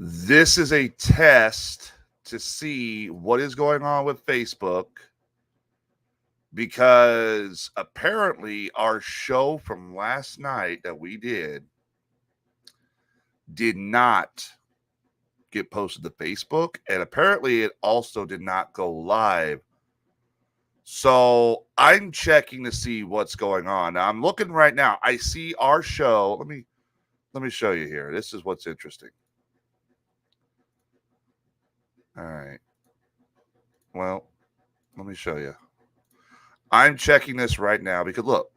This is a test to see what is going on with Facebook because apparently our show from last night that we did not get posted to Facebook, and apparently it also did not go live. So I'm checking to see what's going on. Now, I'm looking right now. I see our show. Let me show you here. This is what's interesting. All right. Well, let me show you. I'm checking this right now because look,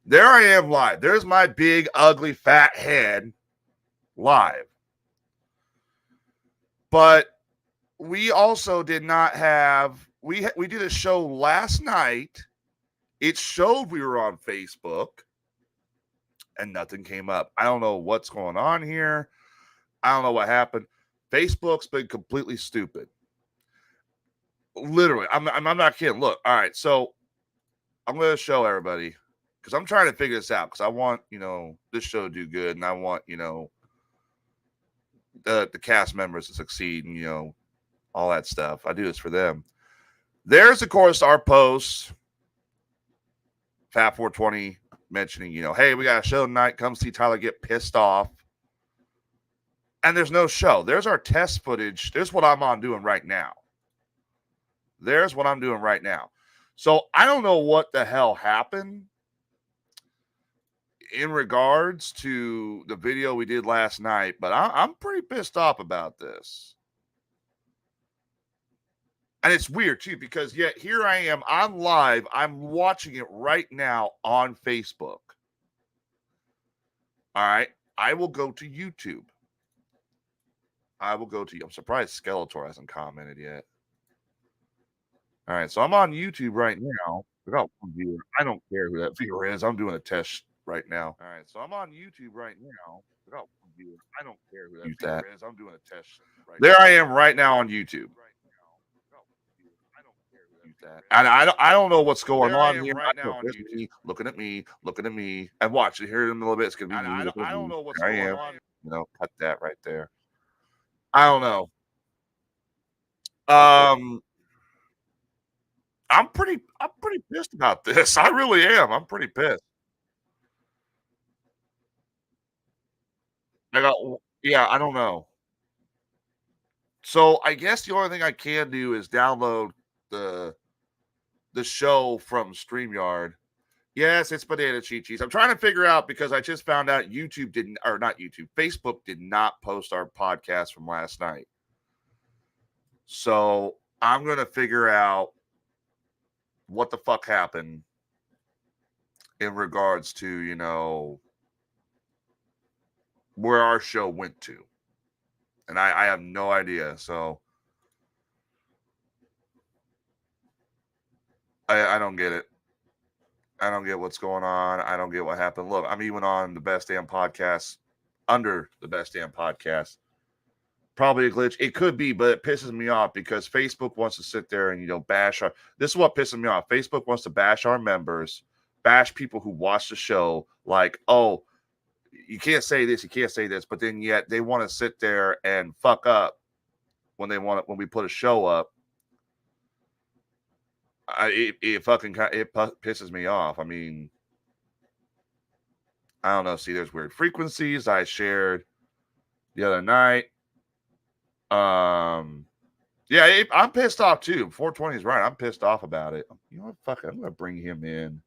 there I am live. There's my big, ugly, fat head live. But we also did not have, we did a show last night. It showed we were on Facebook and nothing came up. I don't know what's going on here. I don't know what happened. Facebook's been completely stupid. Literally, I'm not kidding. Look, all right, so I'm going to show everybody because I'm trying to figure this out because I want, this show to do good and I want, the cast members to succeed and, all that stuff. I do this for them. There's, of course, our post, Fat 420 mentioning, hey, we got a show tonight. Come see Tyler get pissed off. And there's no show. There's our test footage. There's what I'm on doing right now. There's what I'm doing right now. So I don't know what the hell happened in regards to the video we did last night, but I'm pretty pissed off about this. And it's weird, too, because yet here I am. I'm live. I'm watching it right now on Facebook. All right. I will go to YouTube. I'm surprised Skeletor hasn't commented yet. All right. So I'm on YouTube right now. Without one viewer. I don't care who that viewer is. I'm doing a test right now. All right. So I'm on YouTube right now. Without one viewer. I don't care who that viewer is. I'm doing a test right now. There I am right now on YouTube. And I don't know what's going on here. Right now on YouTube. Looking at me, and watch it here in a little bit. It's gonna be me. I don't know what's going on. Cut that right there. I don't know. I'm pretty pissed about this. I really am. I'm pretty pissed. I don't know. So I guess the only thing I can do is download the show from StreamYard. Yes, it's Banana Cheat Cheese. I'm trying to figure out because I just found out Facebook did not post our podcast from last night. So I'm going to figure out what the fuck happened in regards to, where our show went to. And I have no idea. So I don't get it. I don't get what's going on. I don't get what happened. Look, I'm even on the Best Damn Podcast, under the Best Damn Podcast. Probably a glitch. It could be, but it pisses me off because Facebook wants to sit there and, bash our. This is what pisses me off. Facebook wants to bash our members, bash people who watch the show. Like, oh, you can't say this, you can't say this, but then yet they want to sit there and fuck up when we put a show up. It pisses me off. I mean, I don't know. See, there's weird frequencies I shared the other night. Yeah, I'm pissed off too. 420 is right. I'm pissed off about it. You know what? Fuck it. I'm gonna bring him in.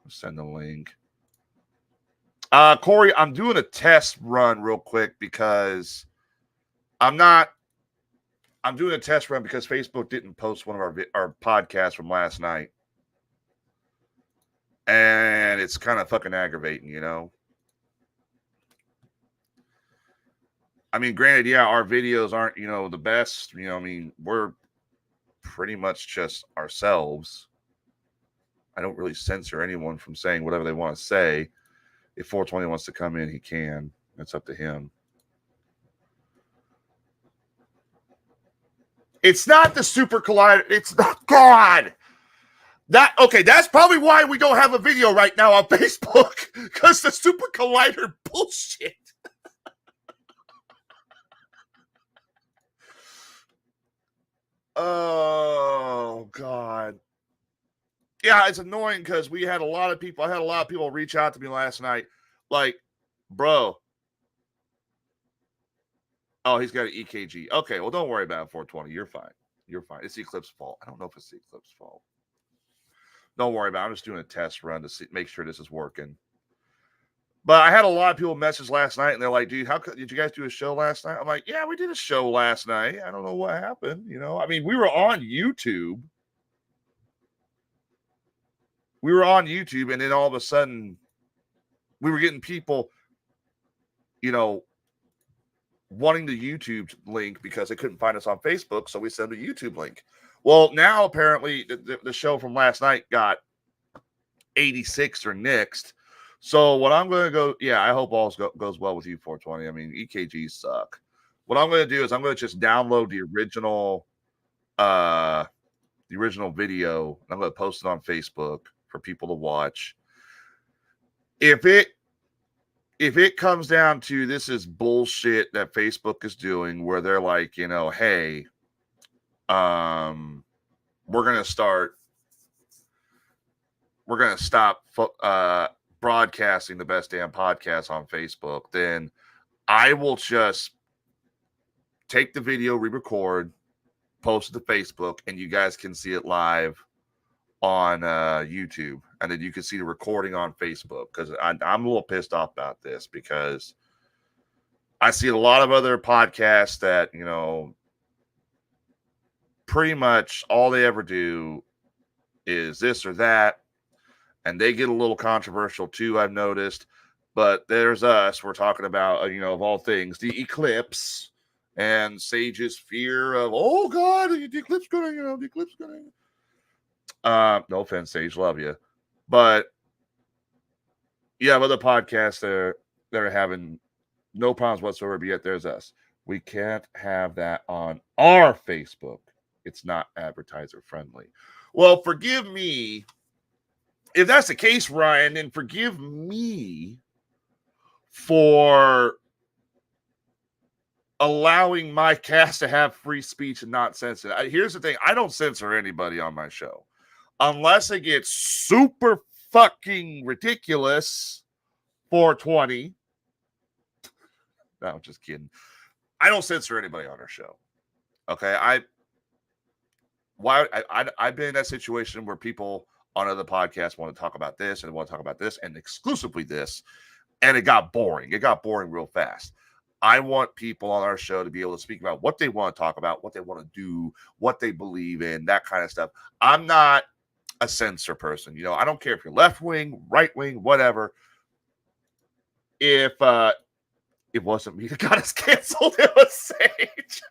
I'll send the link. Corey, I'm doing a test run real quick because I'm doing a test run because Facebook didn't post one of our podcasts from last night. And it's kind of fucking aggravating, I mean, granted, yeah, our videos aren't, the best. I mean, we're pretty much just ourselves. I don't really censor anyone from saying whatever they want to say. If 420 wants to come in, he can. That's up to him. It's not the Super Collider. It's not God. That's probably why we don't have a video right now on Facebook, because the Super Collider bullshit. Oh God. Yeah, it's annoying because I had a lot of people reach out to me last night. Like, bro. Oh, he's got an EKG. Okay, well, don't worry about it, 420. You're fine. You're fine. It's the Eclipse fault. I don't know if it's the Eclipse fault. Don't worry about it. I'm just doing a test run to make sure this is working. But I had a lot of people message last night, and they're like, dude, did you guys do a show last night? I'm like, yeah, we did a show last night. I don't know what happened. I mean, we were on YouTube. And then all of a sudden, we were getting people, wanting the YouTube link because they couldn't find us on Facebook, so we sent a YouTube link. Well, now apparently the show from last night got 86 or nixed. So what I'm going to go, I hope all goes well with you, 420. I mean, EKGs suck. What I'm going to do is I'm going to just download the original video. I'm going to post it on Facebook for people to watch. If it comes down to this is bullshit that Facebook is doing, where they're like, hey, we're going to stop broadcasting the Best Damn Podcast on Facebook, then I will just take the video, re-record, post it to Facebook, and you guys can see it live on YouTube, and then you can see the recording on Facebook, because I'm a little pissed off about this, because I see a lot of other podcasts that, pretty much all they ever do is this or that, and they get a little controversial too, I've noticed. But there's us. We're talking about, of all things, the eclipse and Sage's fear of, oh God, the eclipse going, the eclipse going. No offense, Sage, love you. But you have other podcasts that are having no problems whatsoever, but yet there's us. We can't have that on our Facebook. It's not advertiser friendly. Well, forgive me. If that's the case, Ryan, then forgive me for allowing my cast to have free speech and not censor. Here's the thing. I don't censor anybody on my show. Unless it gets super fucking ridiculous, 420. No, I'm just kidding. I don't censor anybody on our show. Okay, I've been in that situation where people on other podcasts want to talk about this and want to talk about this and exclusively this, and it got boring. It got boring real fast. I want people on our show to be able to speak about what they want to talk about, what they want to do, what they believe in, that kind of stuff. I'm not a censor person. I don't care if you're left wing, right wing, whatever. If it wasn't me that got us canceled, it was Sage.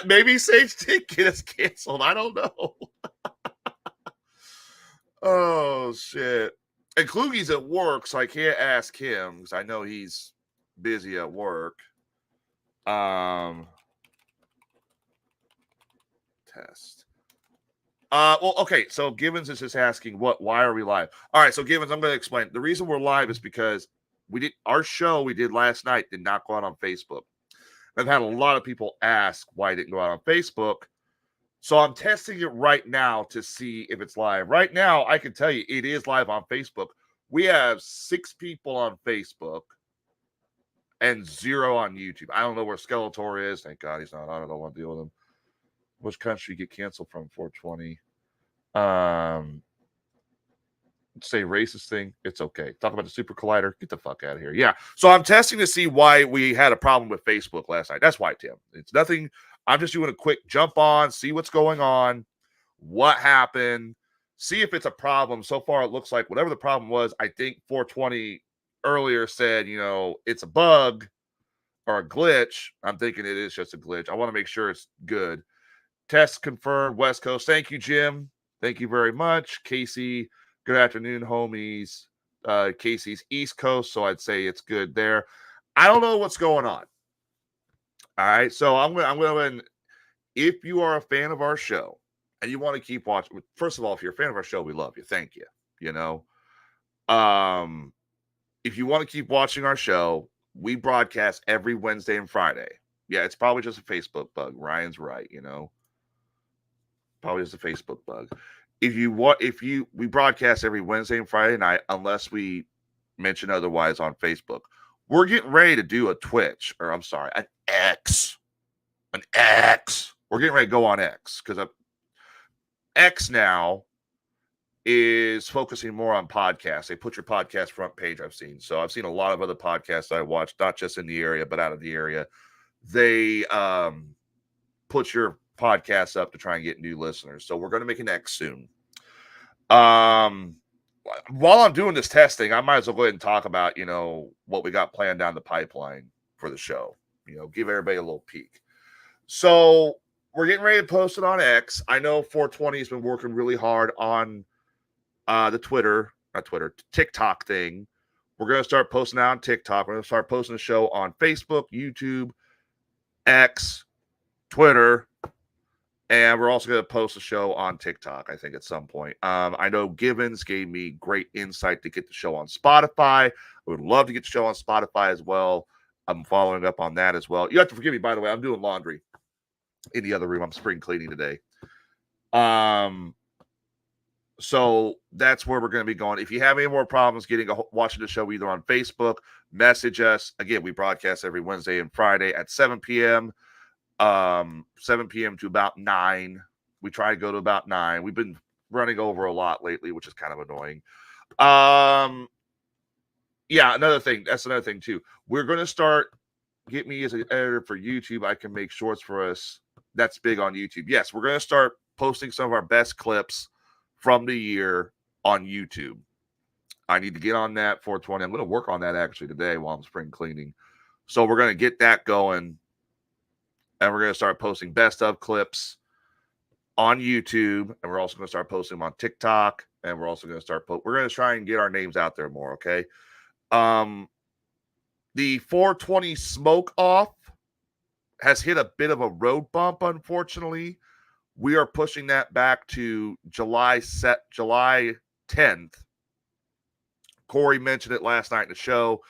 Maybe Sage did get us canceled. I don't know. Oh shit. And Kluge's at work, so I can't ask him because I know he's busy at work. Test. Well, okay. So Givens is just asking, why are we live? All right. So Givens, I'm going to explain. The reason we're live is because our show we did last night did not go out on Facebook. I've had a lot of people ask why it didn't go out on Facebook. So I'm testing it right now to see if it's live. Right now, I can tell you it is live on Facebook. We have 6 people on Facebook and 0 on YouTube. I don't know where Skeletor is. Thank God he's not. I don't want to deal with him. Which country get canceled from 420? Say racist thing. It's okay. Talk about the Super Collider. Get the fuck out of here. Yeah. So I'm testing to see why we had a problem with Facebook last night. That's why, Tim. It's nothing. I'm just doing a quick jump on, see what's going on, what happened, see if it's a problem. So far, it looks like whatever the problem was, I think 420 earlier said, it's a bug or a glitch. I'm thinking it is just a glitch. I want to make sure it's good. Test confirmed, West Coast. Thank you, Jim. Thank you very much. Casey, good afternoon, homies. Casey's East Coast, so I'd say it's good there. I don't know what's going on. All right, so I'm going. If you are a fan of our show and you want to keep watching, first of all, if you're a fan of our show, we love you. Thank you. If you want to keep watching our show, we broadcast every Wednesday and Friday. Yeah, it's probably just a Facebook bug. Ryan's right, Probably just a Facebook bug. We broadcast every Wednesday and Friday night, unless we mention otherwise on Facebook. We're getting ready to do a Twitch, or I'm sorry, an X. An X. We're getting ready to go on X because X now is focusing more on podcasts. They put your podcast front page, I've seen. So I've seen a lot of other podcasts I watch, not just in the area, but out of the area. They put your podcast up to try and get new listeners. So we're going to make an X soon. While I'm doing this testing, I might as well go ahead and talk about, what we got planned down the pipeline for the show. Give everybody a little peek. So we're getting ready to post it on X. I know 420 has been working really hard on the TikTok thing. We're going to start posting out on TikTok. We're going to start posting the show on Facebook, YouTube, X, Twitter, and we're also going to post a show on TikTok, I think, at some point. I know Givens gave me great insight to get the show on Spotify. I would love to get the show on Spotify as well. I'm following up on that as well. You have to forgive me, by the way. I'm doing laundry in the other room. I'm spring cleaning today. So that's where we're going to be going. If you have any more problems watching the show either on Facebook, message us. Again, we broadcast every Wednesday and Friday at 7 p.m. 7 p.m. to about 9. We try to go to about 9. We've been running over a lot lately, which is kind of annoying. Yeah, another thing. That's another thing too. We're going to start. Get me as an editor for YouTube. I can make shorts for us. That's big on YouTube. Yes, we're going to start posting some of our best clips from the year on YouTube. I need to get on that 420. I'm going to work on that actually today while I'm spring cleaning. So we're going to get that going. And we're going to start posting best of clips on YouTube. And we're also going to start posting them on TikTok. And we're also going to we're going to try and get our names out there more, okay? The 420 Smoke Off has hit a bit of a road bump, unfortunately. We are pushing that back to July 10th. Corey mentioned it last night in the show.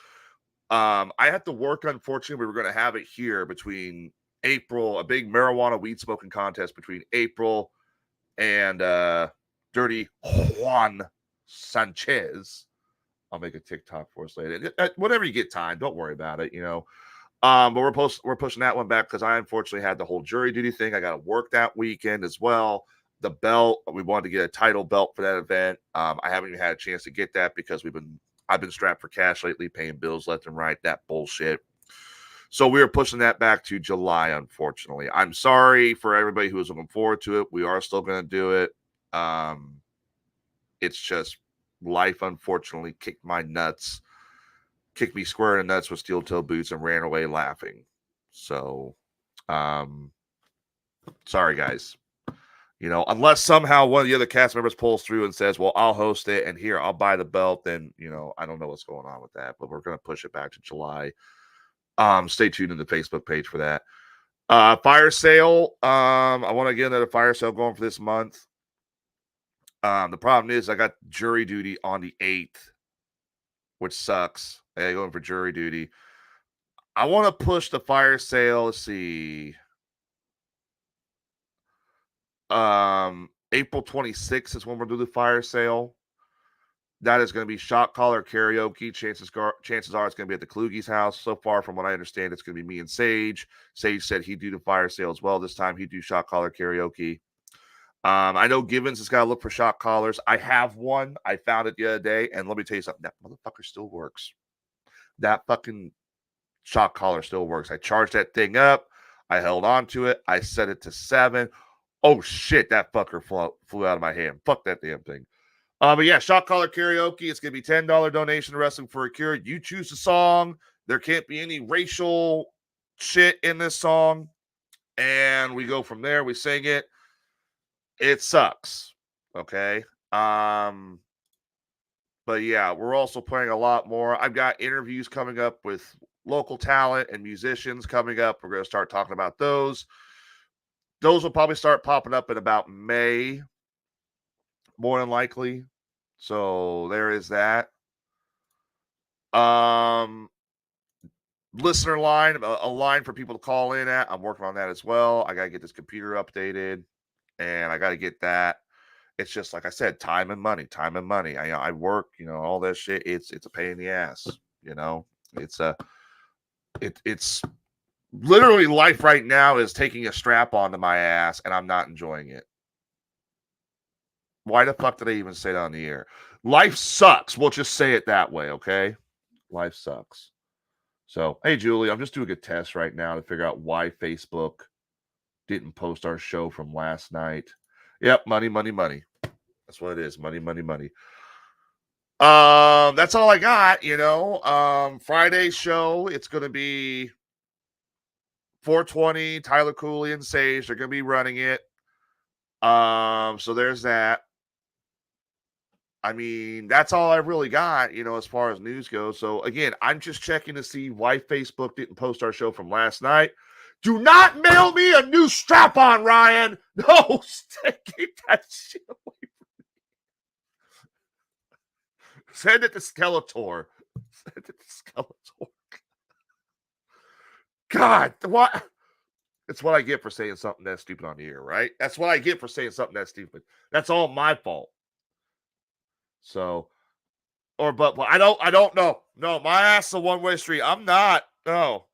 I have to work, unfortunately. We were going to have it here between April, a big marijuana weed smoking contest between April and Dirty Juan Sanchez. I'll make a TikTok for us later. Whenever you get time, don't worry about it, But we're pushing that one back because I unfortunately had the whole jury duty thing. I got to work that weekend as well. The belt, we wanted to get a title belt for that event. I haven't even had a chance to get that because I've been strapped for cash lately, paying bills left and right, that bullshit. So we are pushing that back to July, unfortunately. I'm sorry for everybody who was looking forward to it. We are still going to do it. It's just life, unfortunately, kicked me square in the nuts with steel toe boots and ran away laughing. So, sorry, guys. Unless somehow one of the other cast members pulls through and says, well, I'll host it and here, I'll buy the belt, then, I don't know what's going on with that, but we're going to push it back to July. Stay tuned to the Facebook page for that. Fire sale. I want to get another fire sale going for this month. The problem is I got jury duty on the 8th, which sucks. I gotta go in for jury duty. I want to push the fire sale. Let's see. April 26th is when we'll do the fire sale. That is going to be shot caller karaoke. Chances are it's going to be at the Kluge's house. So far, from what I understand, it's going to be me and Sage. Sage said he'd do the fire sale as well. This time he'd do shot caller karaoke. I know Givens has got to look for shot callers. I have one. I found it the other day. And let me tell you something. That motherfucker still works. That fucking shot collar still works. I charged that thing up. I held on to it. I set it to 7. Oh, shit. That fucker flew out of my hand. Fuck that damn thing. But yeah, shot collar karaoke. It's going to be $10 donation to Wrestling for a Cure. You choose the song. There can't be any racial shit in this song. And we go from there. We sing it. It sucks. Okay. But yeah, we're also playing a lot more. I've got interviews coming up with local talent and musicians coming up. We're going to start talking about those. Those will probably start popping up in about May, more than likely. So there is that. listener line, a line for people to call in at. I'm working on that as well. I got to get this computer updated, and I got to get that. It's just like I said, time and money, time and money. I work, all that shit. It's a pain in the ass. It's it's literally life right now is taking a strap onto my ass, and I'm not enjoying it. Why the fuck did I even say that on the air? Life sucks. We'll just say it that way, okay? Life sucks. So, hey, Julie, I'm just doing a test right now to figure out why Facebook didn't post our show from last night. Yep, money, money, money. That's what it is. Money, money, money. That's all I got, Friday's show, it's going to be 420, Tyler Cooley and Sage. They're going to be running it. So there's that. I mean, that's all I've really got, as far as news goes. So again, I'm just checking to see why Facebook didn't post our show from last night. Do not mail me a new strap-on, Ryan. No, keep that shit away from me. Send it to Skeletor. Send it to Skeletor. God, what? It's what I get for saying something that's stupid on the air, right? That's what I get for saying something that's stupid. That's all my fault. So, but I don't know. No, my ass is a one-way street. I'm not. No.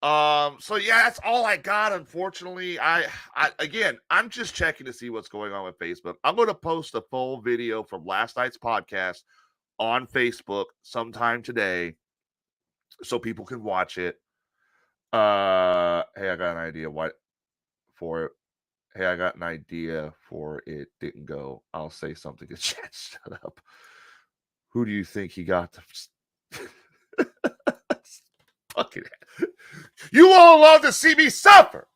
So yeah, that's all I got. Unfortunately, I'm just checking to see what's going on with Facebook. I'm going to post a full video from last night's podcast on Facebook sometime today, so people can watch it. Hey, I got an idea for it. Hey, I got an idea for it. Didn't go. I'll say something to chat. Shut up. Who do you think he got? Fucking you all love to see me suffer.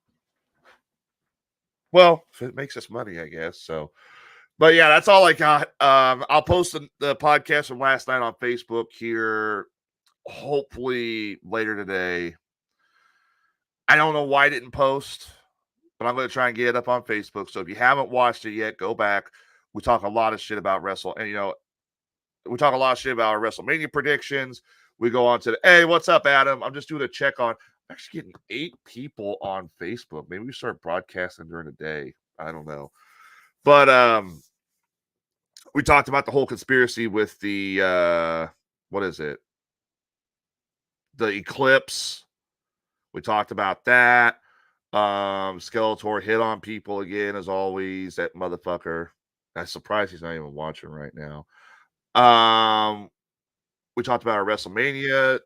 Well, if it makes us money, I guess. So, but yeah, that's all I got. I'll post the podcast from last night on Facebook here, hopefully later today. I don't know why I didn't post, but I'm going to try and get it up on Facebook. So if you haven't watched it yet, go back. We talk a lot of shit about we talk a lot of shit about our WrestleMania predictions. We go on to hey, what's up, Adam? I'm just doing a check on. I'm actually getting 8 people on Facebook. Maybe we start broadcasting during the day. I don't know. But we talked about the whole conspiracy with the what is it? The eclipse. We talked about that. Skeletor hit on people again, as always. That motherfucker. I'm surprised he's not even watching right now. We talked about our WrestleMania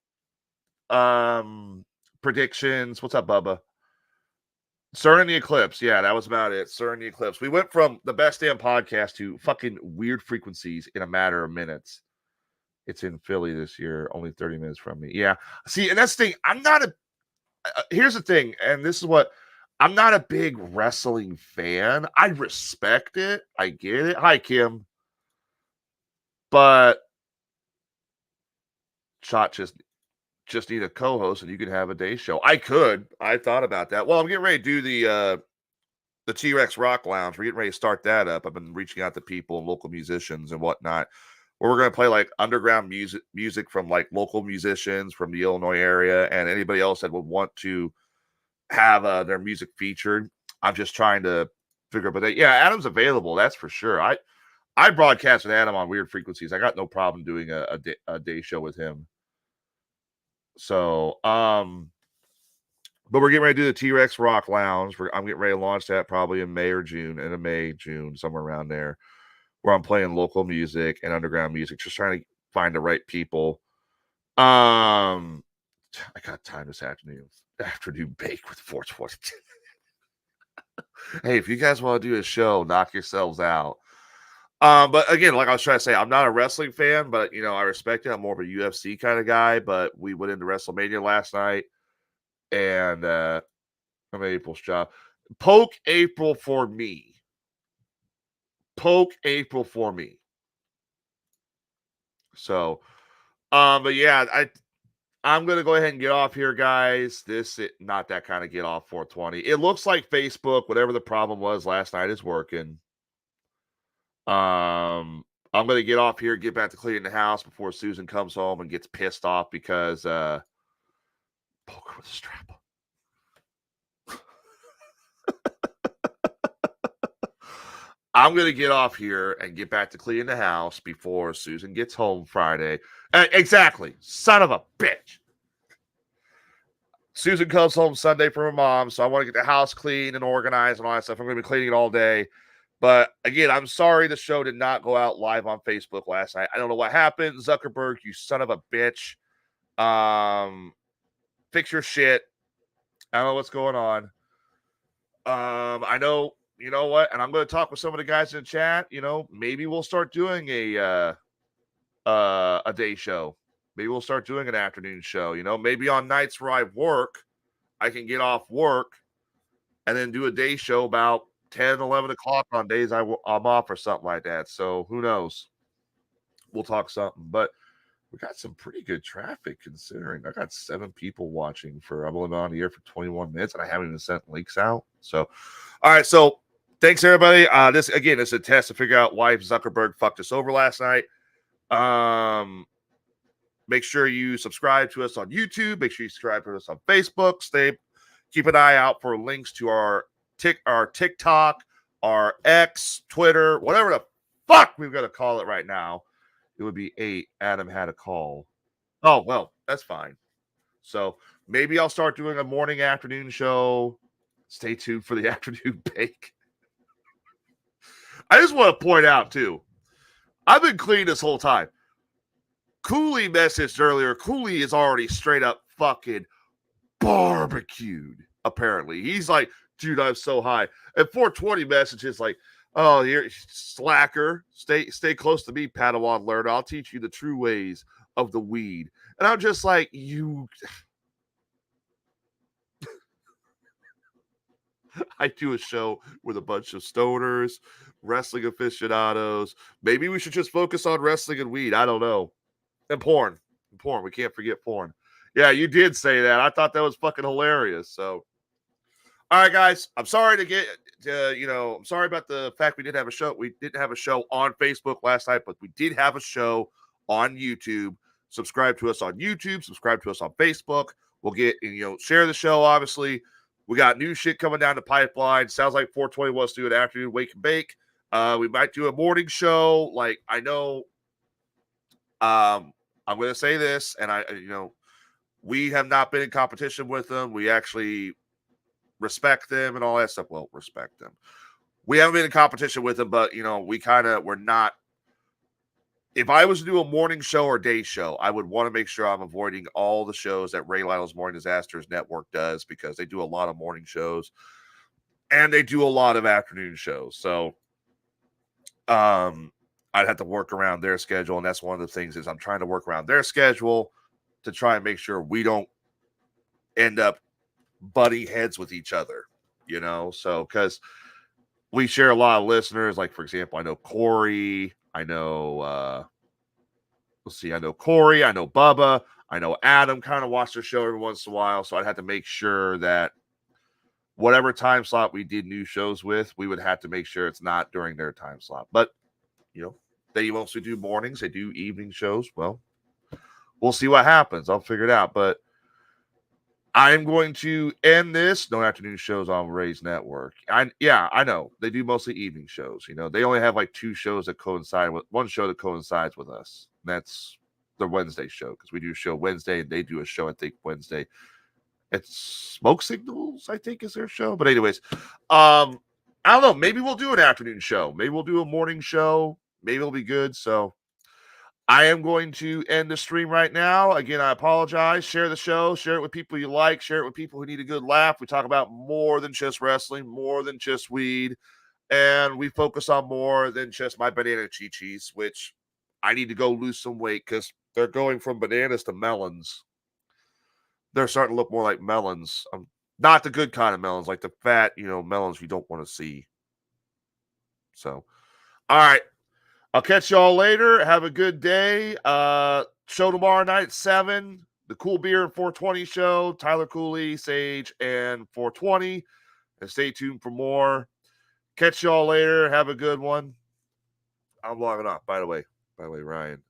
predictions. What's up, Bubba? Sir and the Eclipse. Yeah, that was about it. Sir and the Eclipse. We went from the Best Damn Podcast to fucking Weird Frequencies in a matter of minutes. It's in Philly this year, only 30 minutes from me. Yeah. See, and that's the thing. I'm not here's the thing, and this is what I'm not a big wrestling fan. I respect it. I get it. Hi, Kim. But Shot just need a co-host and you can have a day show. I thought about that. Well, I'm getting ready to do the T-Rex Rock Lounge. We're getting ready to start that up. I've been reaching out to people and local musicians and whatnot, where we're going to play like underground music from like local musicians from the Illinois area, and anybody else that would want to have their music featured. I'm just trying to figure out, but yeah, Adam's available. That's for sure. I broadcast with Adam on Weird Frequencies. I got no problem doing a day show with him. So, but we're getting ready to do the T-Rex Rock Lounge. I'm getting ready to launch that probably in May or June, June, somewhere around there, where I'm playing local music and underground music, just trying to find the right people. I got time this afternoon bake with 420. Hey, if you guys want to do a show, knock yourselves out. But again, like I was trying to say, I'm not a wrestling fan, but I respect it. I'm more of a UFC kind of guy. But we went into WrestleMania last night, and I'm April's job. Poke April for me. So, but yeah, I'm gonna go ahead and get off here, guys. Not that kind of get off 420. It looks like Facebook, whatever the problem was last night, is working. I'm going to get off here, get back to cleaning the house before Susan comes home and gets pissed off because poker with a strap. I'm going to get off here and get back to cleaning the house before Susan gets home Friday. Exactly. Son of a bitch. Susan comes home Sunday from her mom, so I want to get the house clean and organized and all that stuff. I'm going to be cleaning it all day. But again, I'm sorry the show did not go out live on Facebook last night. I don't know what happened. Zuckerberg, you son of a bitch. Fix your shit. I don't know what's going on. I know, you know what? And I'm going to talk with some of the guys in the chat. You know, maybe we'll start doing a day show. Maybe we'll start doing an afternoon show. You know, maybe on nights where I work, I can get off work and then do a day show about 10, 11 o'clock on days I'm off or something like that. So who knows? We'll talk something. But we got some pretty good traffic considering I got 7 people watching for I'm only on the air for 21 minutes and I haven't even sent links out. So, all right. So thanks everybody. This again is a test to figure out why Zuckerberg fucked us over last night. Make sure you subscribe to us on YouTube. Make sure you subscribe to us on Facebook. Keep an eye out for links to our TikTok, our X, Twitter, whatever the fuck we've got to call it right now. It would be 8. Adam had a call. Oh, well, that's fine. So maybe I'll start doing a morning afternoon show. Stay tuned for the afternoon bake. I just want to point out, too, I've been clean this whole time. Cooley messaged earlier. Cooley is already straight up fucking barbecued, apparently. He's like, dude, I'm so high. And 420 messages like, oh, you're slacker. Stay close to me, Padawan learner. I'll teach you the true ways of the weed. And I'm just like, you. I do a show with a bunch of stoners, wrestling aficionados. Maybe we should just focus on wrestling and weed. I don't know. And porn. We can't forget porn. Yeah, you did say that. I thought that was fucking hilarious. So, all right, guys. I'm sorry I'm sorry about the fact we didn't have a show. We didn't have a show on Facebook last night, but we did have a show on YouTube. Subscribe to us on YouTube. Subscribe to us on Facebook. We'll share the show, obviously. We got new shit coming down the pipeline. Sounds like 420 wants to do an afternoon wake and bake. We might do a morning show. Like, I know I'm going to say this, and we have not been in competition with them. We actually respect them and all that stuff. Well, respect them. We haven't been in competition with them, but, we're not. If I was to do a morning show or day show, I would want to make sure I'm avoiding all the shows that Ray Lytle's Morning Disasters Network does because they do a lot of morning shows and they do a lot of afternoon shows. So, I'd have to work around their schedule. And that's one of the things is I'm trying to work around their schedule to try and make sure we don't end up butting heads with each other, So, because we share a lot of listeners, like, for example, I know Corey, I know, I know Corey, I know Bubba, I know Adam kind of watch the show every once in a while. So I'd have to make sure that whatever time slot we did new shows with, we would have to make sure it's not during their time slot. But, they mostly do mornings. They do evening shows. Well, we'll see what happens. I'll figure it out. But I'm going to end this. No afternoon shows on Ray's network. I know. They do mostly evening shows. They only have like 2 shows that coincide with one show that coincides with us. And that's the Wednesday show because we do a show Wednesday and they do a show, I think, Wednesday. It's Smoke Signals, I think, is their show. But anyways, I don't know. Maybe we'll do an afternoon show. Maybe we'll do a morning show. Maybe it'll be good. So I am going to end the stream right now. Again, I apologize. Share the show. Share it with people you like. Share it with people who need a good laugh. We talk about more than just wrestling, more than just weed. And we focus on more than just my banana chi-chis, which I need to go lose some weight because they're going from bananas to melons. They're starting to look more like melons. Not the good kind of melons, like the fat, melons you don't want to see. So, all right. I'll catch y'all later. Have a good day. Show tomorrow night at 7. The Cool Beer and 420 show. Tyler Cooley, Sage, and 420. And stay tuned for more. Catch y'all later. Have a good one. I'm logging off. By the way, Ryan,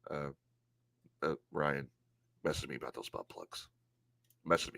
Ryan messaged me about those butt plugs. Messaged me.